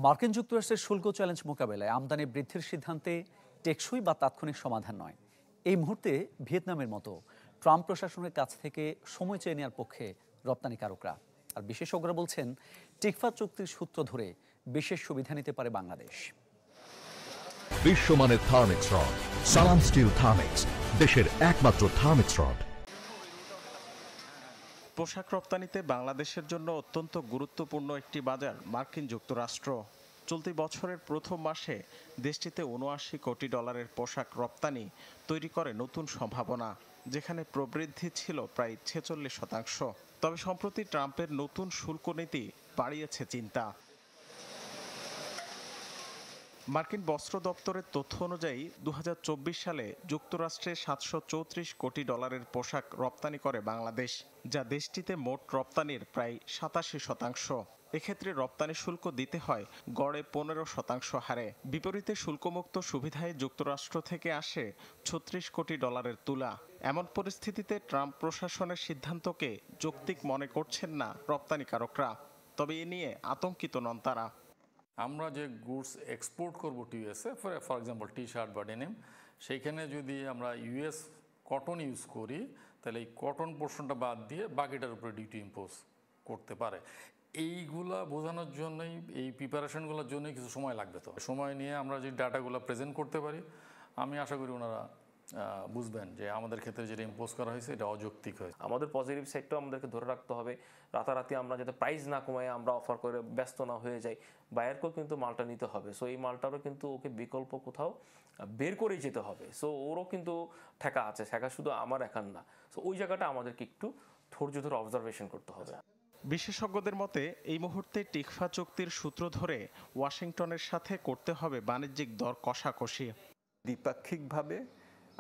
মার্কিন যুক্তরাষ্ট্রের শুল্ক চ্যালেঞ্জ মোকাবেলায় আমদানি বৃদ্ধির সিদ্ধান্তে টেকসই বা তাৎক্ষণিক সমাধান নয়। এই মুহূর্তে ভিয়েতনামের মতো ট্রাম্প প্রশাসনের কাছ থেকে সময় চেয়ে নেওয়ার পক্ষে রপ্তানিকারকরা। আর বিশেষজ্ঞরা বলছেন, টিকফা চুক্তির সূত্র ধরে বিশেষ সুবিধা নিতে পারে বাংলাদেশ। বিশ্বমানের থার্মিক্স রড, সালাম স্টিল থার্মিক্স, দেশের একমাত্র থার্মিক্স রড। পোশাক রপ্তানিতে বাংলাদেশের জন্য অত্যন্ত গুরুত্বপূর্ণ একটি বাজার মার্কিন যুক্তরাষ্ট্র। চলতি বছরের প্রথম মাসে দেশটিতে $৭৯ কোটি পোশাক রপ্তানি তৈরি করে নতুন সম্ভাবনা, যেখানে প্রবৃদ্ধি ছিল প্রায় 46%। তবে সম্প্রতি ট্রাম্পের নতুন শুল্ক নীতি বাড়িয়েছে চিন্তা। মার্কিন বস্ত্র দপ্তরের তথ্য অনুযায়ী 2024 সালে যুক্তরাষ্ট্রে $734 কোটি পোশাক রপ্তানি করে বাংলাদেশ, যা দেশটিতে মোট রপ্তানির প্রায় 87%। এক্ষেত্রে রপ্তানি শুল্ক দিতে হয় গড়ে 15% হারে। বিপরীতে শুল্কমুক্ত সুবিধায় যুক্তরাষ্ট্র থেকে আসে $36 কোটি তুলা। এমন পরিস্থিতিতে ট্রাম্প প্রশাসনের সিদ্ধান্তকে যৌক্তিক মনে করছেন না রপ্তানিকারকরা। তবে এ নিয়ে আতঙ্কিত নন তারা। আমরা যে গুডস এক্সপোর্ট করব to USA, for example T shirt বা ডেনিম, সেইখানে যদি আমরা ইউএস কটন ইউজ করি, তাহলে এই কটন পোর্শনটা বাদ দিয়ে বাকিটার উপরে ডিউটি ইম্পোজ করতে পারে। এইগুলা বোঝানোর জন্যই, এই প্রিপারেশনগুলোর জন্যই কিছু সময় লাগবে। তো সময় নিয়ে আমরা যে ডাটাগুলো প্রেজেন্ট করতে পারি, আমি আশা করি ওনারা বুঝবেন যে আমাদের ক্ষেত্রে যেটা ইম্পোজ করা হয়েছে এটা অযৌক্তিক হয়েছে। আমাদের পজিটিভ সাইডটাও আমাদেরকে ধরে রাখতে হবে। রাতারাতি আমরা যাতে প্রাইস না কমায় আমরা অফার করে ব্যস্ত না হয়ে যাই। বায়ারকেও কিন্তু মালটা নিতে হবে। সো এই মালটারও কিন্তু ওকে বিকল্প কোথাও বের করেই যেতে হবে। সো ওরও কিন্তু ঠেকা আছে, ঠেকা শুধু আমার একার না। সো ওই জায়গাটা আমাদেরকে একটু ধৈর্য ধরে অবজারভেশন করতে হবে। বিশেষজ্ঞদের মতে এই মুহূর্তে টিকফা চুক্তির সূত্র ধরে ওয়াশিংটনের সাথে করতে হবে বাণিজ্যিক দর কষাকষি। দ্বিপাক্ষিকভাবে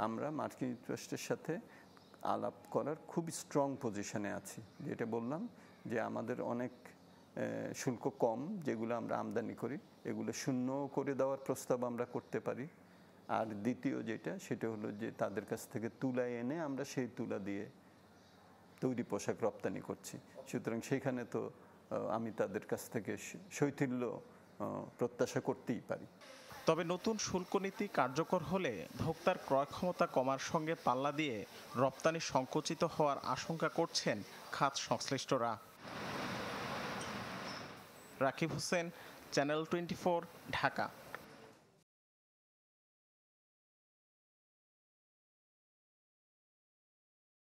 আমরা মার্কিন যুক্তরাষ্ট্রের সাথে আলাপ করার খুব স্ট্রং পজিশনে আছি। যেটা বললাম যে আমাদের অনেক শুল্ক কম, যেগুলো আমরা আমদানি করি, এগুলো শূন্য করে দেওয়ার প্রস্তাব আমরা করতে পারি। আর দ্বিতীয় সেটা হলো যে তাদের কাছ থেকে তুলা এনে আমরা সেই তুলা দিয়ে তৈরি পোশাক রপ্তানি করছি। সুতরাং সেখানে তো আমি তাদের কাছ থেকে শৈথিল্য প্রত্যাশা করতেই পারি। তবে নতুন শুল্ক নীতি কার্যকর হলে ভোক্তার ক্রয় ক্ষমতা কমার সঙ্গে পাল্লা দিয়ে রপ্তানি সংকুচিত হওয়ার আশঙ্কা করছেন খাত সংশ্লিষ্টরা। রাকিব হোসেন, চ্যানেল 24, ঢাকা।